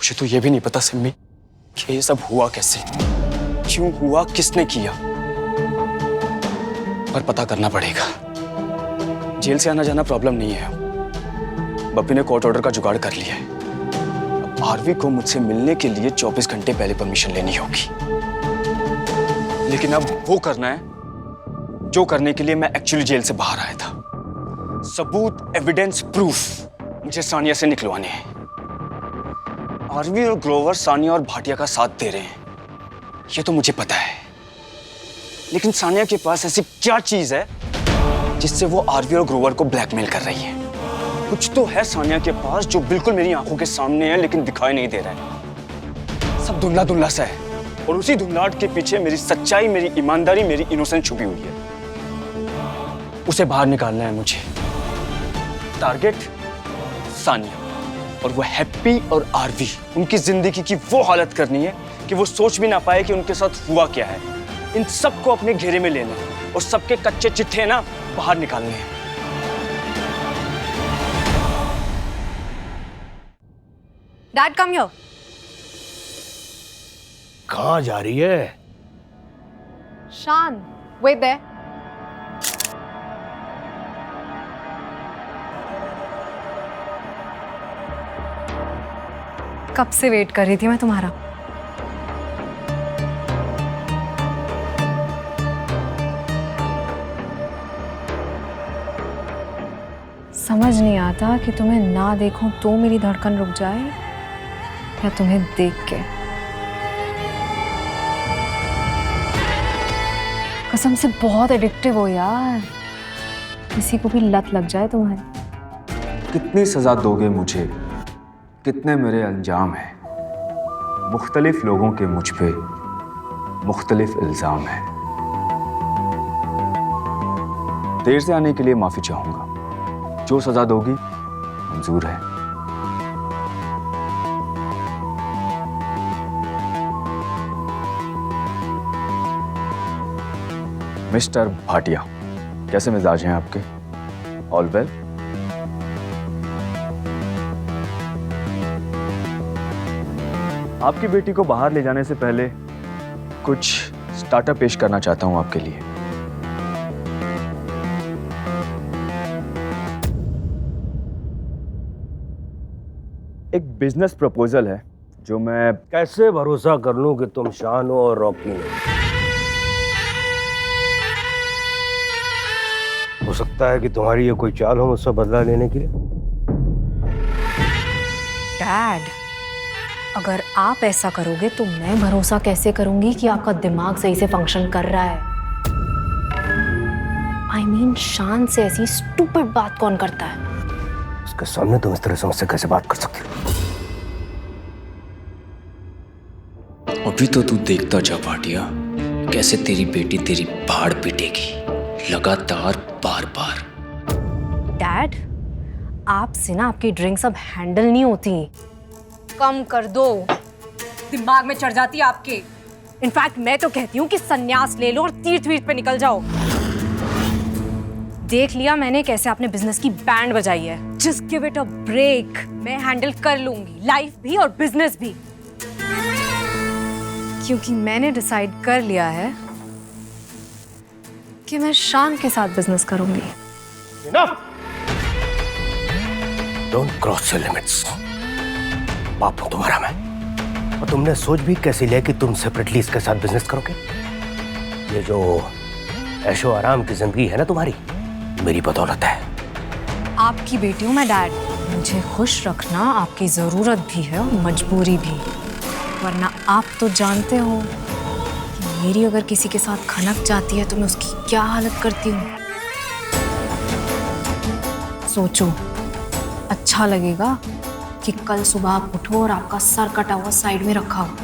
मुझे तो ये भी नहीं पता सिम्मी कि ये सब हुआ कैसे, क्यों हुआ, किसने किया, पर पता करना पड़ेगा। जेल से आना जाना प्रॉब्लम नहीं है, बप्पी ने कोर्ट ऑर्डर का जुगाड़ कर लिया है। अब आरवी को मुझसे मिलने के लिए 24 घंटे पहले परमिशन लेनी होगी, लेकिन अब वो करना है जो करने के लिए मैं एक्चुअली जेल से बाहर आया था। सबूत, एविडेंस, प्रूफ मुझे सानिया से निकलवाने हैं। आरवी और ग्रोवर सानिया और भाटिया का साथ दे रहे हैं, ये तो मुझे पता है, लेकिन सानिया के पास ऐसी क्या चीज है जिससे वो आरवी और ग्रोवर को ब्लैकमेल कर रही है? कुछ तो है सानिया के पास जो बिल्कुल मेरी आंखों के सामने है, लेकिन दिखाई नहीं दे रहा है। सब धुंधला धुंधला सा है, और उसी धुंधलाहट के पीछे मेरी सच्चाई, मेरी ईमानदारी, मेरी इनोसेंस छुपी हुई है। उसे बाहर निकालना है मुझे। टारगेट सानिया, और वो हैप्पी और आरवी, उनकी जिंदगी की वो हालत करनी है कि वो सोच भी ना पाए कि उनके साथ हुआ क्या है। इन सबको अपने घेरे में लेना है और सबके कच्चे चिट्ठे ना बाहर निकालने हैं। Dad come here. कहाँ जा रही है? शान, वेट देयर। कब से वेट कर रही थी मैं तुम्हारा। समझ नहीं आता कि तुम्हें ना देखूं तो मेरी धड़कन रुक जाए या तुम्हें देख के। कसम से बहुत एडिक्टिव हो यार, किसी को भी लत लग जाए तुम्हारी। कितनी सजा दोगे मुझे? कितने मेरे अंजाम हैं? मुख्तलिफ लोगों के मुझ पे मुख्तलिफ इल्जाम हैं। देर से आने के लिए माफी चाहूंगा, जो सजा दोगी मंजूर है। मिस्टर भाटिया, कैसे मिजाज हैं आपके? All well? आपकी बेटी को बाहर ले जाने से पहले कुछ स्टार्टअप पेश करना चाहता हूं आपके लिए। एक बिजनेस प्रपोजल है जो मैं कैसे भरोसा कर लूं कि तुम शान हो और रॉकी हो? हो सकता है कि तुम्हारी ये कोई चाल हो मुझसे बदला लेने के लिए। डैड, अगर आप ऐसा करोगे तो मैं भरोसा कैसे करूंगी कि आपका दिमाग सही से फंक्शन कर रहा है? I mean, शान से ऐसी स्टूपिड बात कौन करता है? उसके सामने तुम इस तरह से मुझसे कैसे बात कर सकती हो? अभी तो तू देखता जा भाटिया, कैसे तेरी बेटी तेरी भाड़ पीटेगी, लगातार बार बार। डैड, आपसे ना आपकी ड्रिंक्स अब हैंडल नहीं होती। कम कर दो, दिमाग में चढ़ जाती है आपके। इनफैक्ट मैं तो कहती हूँ कि संन्यास ले लो और तीर्थ वीर्थ पे निकल जाओ। देख लिया मैंने कैसे आपने बिजनेस की बैंड बजाई है। Just give it a break, मैं हैंडल कर लूंगी, लाइफ भी और बिजनेस भी। क्योंकि मैंने डिसाइड कर लिया है कि मैं शान के साथ बिजनेस करूंगी। Enough! Don't cross your limits. बाप हूं तुम्हारा मैं, और तुमने सोच भी कैसे लिया कि तुम सेपरेटली इसके साथ बिजनेस करोगे? ये जो ऐशो आराम की जिंदगी है ना तुम्हारी, मेरी बदौलत है। आपकी बेटी हूँ मैं डैड, मुझे खुश रखना आपकी जरूरत भी है और मजबूरी भी। वरना आप तो जानते हो कि मेरी अगर किसी के साथ खनक जाती है तो मैं उसकी क्या हालत करती हूँ। सोचो, अच्छा लगेगा कि कल सुबह आप उठो और आपका सर कटा हुआ साइड में रखा हो।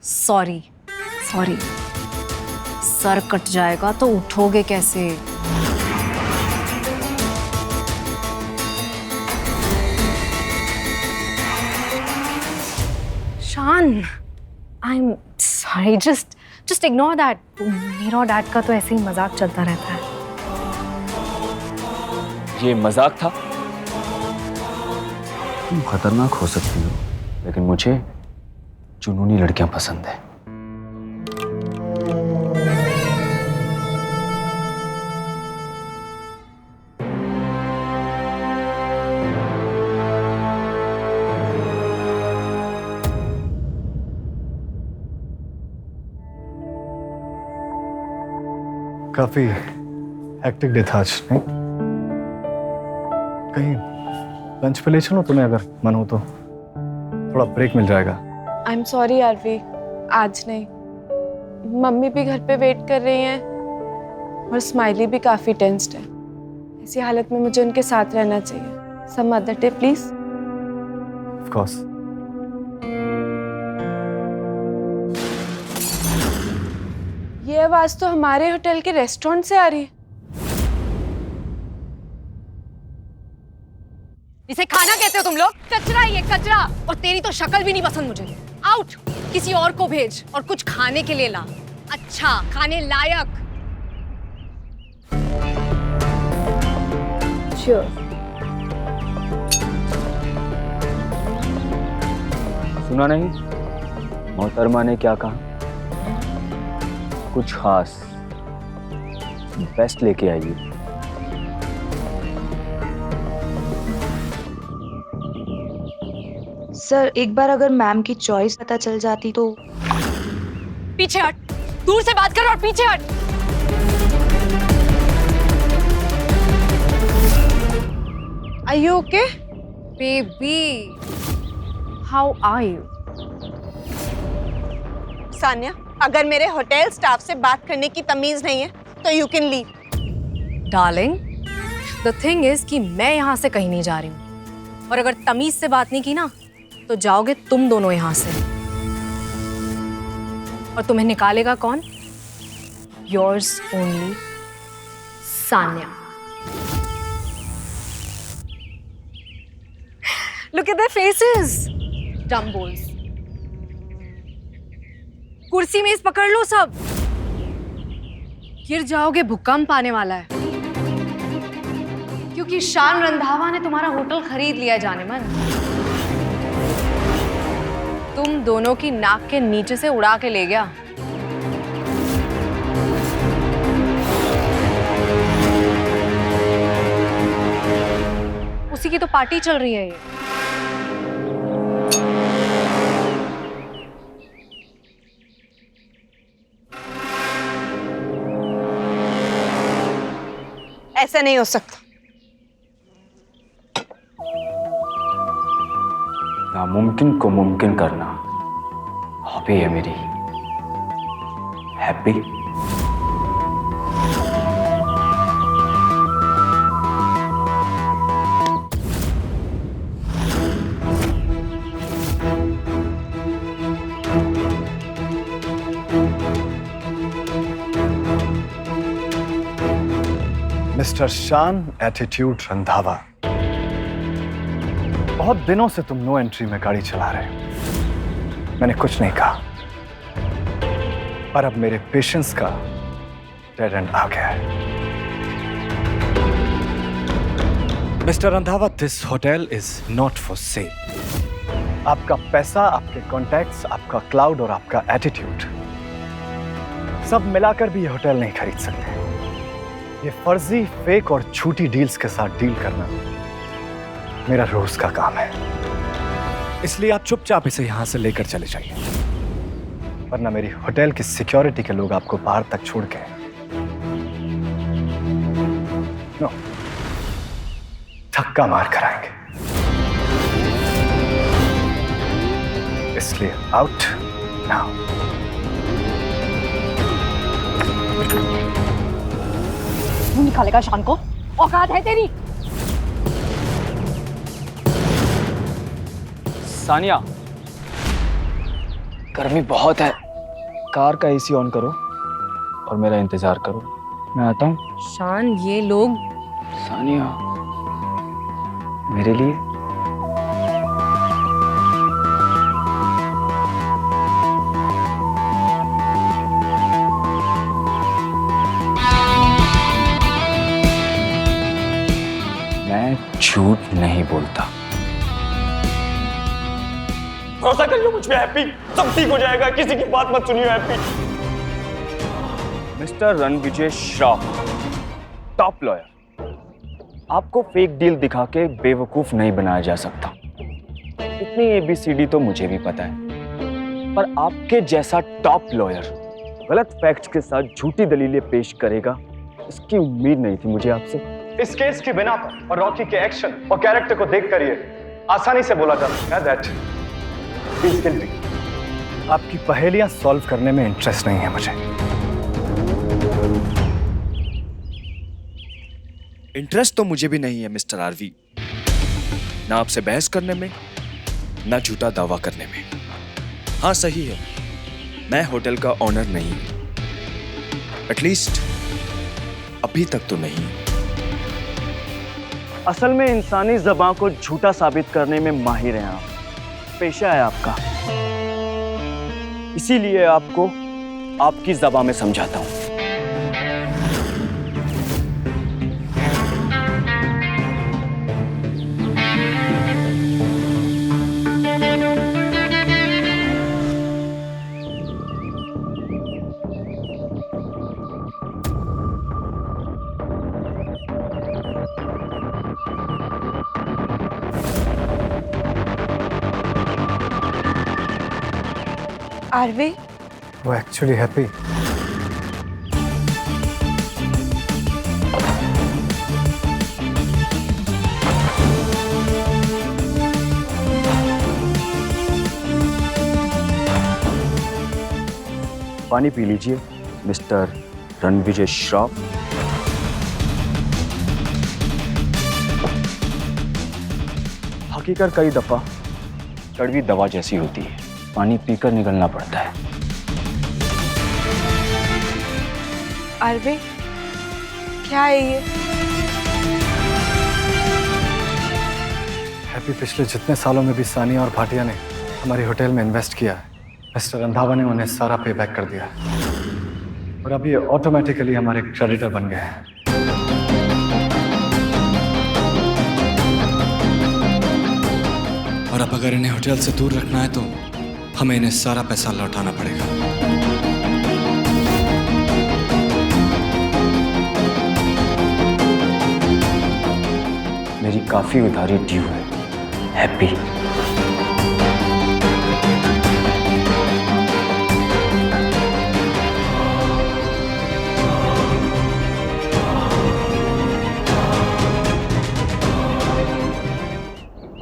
सॉरी, सर कट जाएगा तो उठोगे कैसे? शान, I am sorry, just ignore that. मेरा और डैड का तो ऐसे ही मजाक चलता रहता है। ये मजाक था। तुम खतरनाक हो सकती हो, लेकिन मुझे जुनूनी लड़कियां पसंद है। काफी हेक्टिक डे था आज, नहीं? कहीं लंच पे ले चलो तुम्हें, अगर मन हो तो। थोड़ा ब्रेक मिल जाएगा। आई एम सॉरी आरवी, आज नहीं। मम्मी भी घर पे वेट कर रही हैं और स्माइली भी काफी टेंस्ड है। ऐसी हालत में मुझे उनके साथ रहना चाहिए। Some other day please. Of course. ये आवाज तो हमारे होटल के रेस्टोरेंट से आ रही है। इसे खाना कहते हो तुम लोग? कचरा है ये, कचरा। और तेरी तो शक्ल भी नहीं पसंद मुझे। आउट! किसी और को भेज और कुछ खाने के लिए ला, अच्छा खाने लायक। श्योर। सुना नहीं मोहतरमा ने क्या कहा? कुछ खास बेस्ट लेके आइए। सर, एक बार अगर मैम की चॉइस पता चल जाती तो। पीछे हट, दूर से बात कर और पीछे हट। Are you okay? Baby, how are you? Sanya, अगर मेरे होटल स्टाफ से बात करने की तमीज नहीं है तो you can leave. Darling, the thing is कि मैं यहाँ से कहीं नहीं जा रही हूँ, और अगर तमीज से बात नहीं की ना तो जाओगे तुम दोनों यहाँ से। और तुम्हें निकालेगा कौन? Yours only Sanya. Look at their faces, dumbbells. कुर्सी मेज पकड़ लो सब, गिर जाओगे, भूकंप आने वाला है। क्योंकि शान रंधावा ने तुम्हारा होटल खरीद लिया जाने मन। तुम दोनों की नाक के नीचे से उड़ा के ले गया। उसी की तो पार्टी चल रही है ये। ऐसा नहीं हो सकता। नामुमकिन को मुमकिन करना हॉबी है मेरी। हैप्पी? मिस्टर शान एटीट्यूड रंधावा, बहुत दिनों से तुम नो एंट्री में गाड़ी चला रहे हो। मैंने कुछ नहीं कहा, पर अब मेरे पेशेंस का डेड एंड आ गया है। Mister Randhawa, this hotel is not for sale. आपका पैसा, आपके कॉन्टैक्ट्स, आपका क्लाउड और आपका एटीट्यूड सब मिलाकर भी ये होटल नहीं खरीद सकते। ये फर्जी, फेक और झूठी डील्स के साथ डील करना मेरा रोज का काम है। इसलिए आप चुपचाप इसे यहां से लेकर चले जाइए, वरना मेरी होटल की सिक्योरिटी के लोग आपको बाहर तक छोड़ के धक्का मार कर आएंगे। इसलिए आउट नाउ। मुंह निकालेगा शान को? औकात है तेरी? सानिया, गर्मी बहुत है, कार का एसी ऑन करो और मेरा इंतजार करो, मैं आता हूँ। शान, ये लोग। सानिया, मेरे लिए मैं झूठ नहीं बोलता। भरोसा कर लो मुझ पे हैप्पी, सब ठीक हो जाएगा, किसी की बात मत सुनियो happy. Mister Ranvijay Shroff, top lawyer, आपको फेक डील दिखा के बेवकूफ नहीं बनाया जा सकता। इतनी ABCD तो मुझे भी पता है, पर आपके जैसा टॉप लॉयर गलत फैक्ट्स के साथ झूठी दलीलें पेश करेगा, इसकी उम्मीद नहीं थी मुझे आपसे। इस केस की बिना पर और रॉकी के एक्शन और कैरेक्टर को देखकर ये आसानी से बोला जा सकता है दैट ही इज गिल्टी। आपकी पहेलियां सॉल्व करने में इंटरेस्ट नहीं है मुझे। इंटरेस्ट तो मुझे भी नहीं है मिस्टर आरवी, ना आपसे बहस करने में, ना झूठा दावा करने में। हाँ सही है, मैं होटल का ऑनर नहीं हूं, एटलीस्ट अभी तक तो नहीं। असल में इंसानी ज़बान को झूठा साबित करने में माहिर हैं आप, पेशा है आपका। इसीलिए आपको आपकी ज़बान में समझाता हूं। आरवी, वो एक्चुअली हैप्पी। पानी पी लीजिए मिस्टर रणविजय श्रॉफ। हकीकत कई दफा कड़वी दवा जैसी होती है, पानी पीकर निकलना पड़ता है। आरवी, क्या है ये? हैप्पी पिछले जितने सालों में भी सानिया और भाटिया ने हमारी होटल में इन्वेस्ट किया है, मिस्टर रंधावा ने उन्हें सारा पे बैक कर दिया और अब ये ऑटोमेटिकली हमारे क्रेडिटर बन गए हैं। और अब अगर इन्हें होटल से दूर रखना है तो हमें इन्हें सारा पैसा लौटाना पड़ेगा। मेरी काफी उधारी ड्यू है हैप्पी।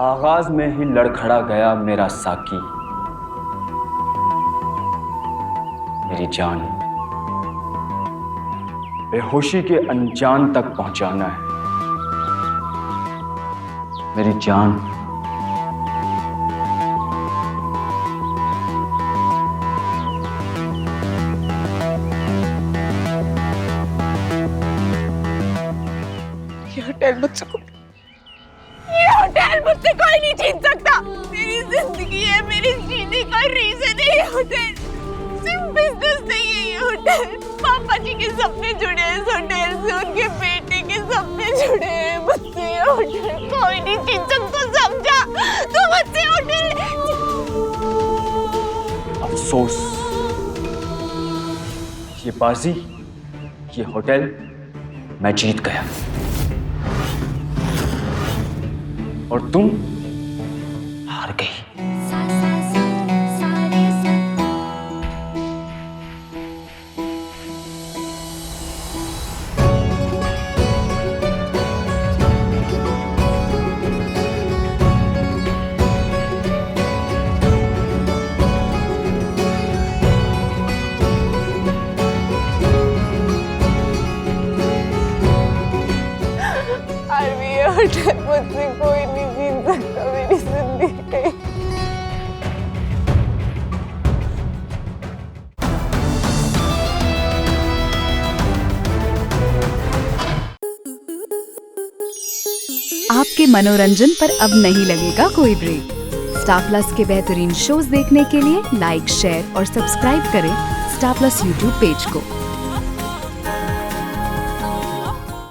आगाज में ही लड़खड़ा गया मेरा साकी, मेरी जान बेहोशी के अनजान तक पहुंचाना है। मेरी जान ये होटल मुझसे कोई नहीं छीन सकता। मेरी जिंदगी है, मेरी जीने का रीजन है ये होटल, सिर्फ बिजनेस नहीं है ये होटल। पापा जी के सपने जुड़े हैं इस होटल से, उनके बेटे के सपने जुड़े हैं मुझसे। ये होटल कोई नहीं छीन सकता, समझा? तो मुझसे होटल अफसोस, ये बाजी, ये होटल मैं जीत गया और तुम हार गई। आरवी, ये होटल मुझसे कोई नहीं छीन सकता मेरी जिंदगी। आपके मनोरंजन पर अब नहीं लगेगा कोई ब्रेक। स्टार प्लस के बेहतरीन शोज देखने के लिए लाइक, शेयर और सब्सक्राइब करें स्टार प्लस यूट्यूब पेज को।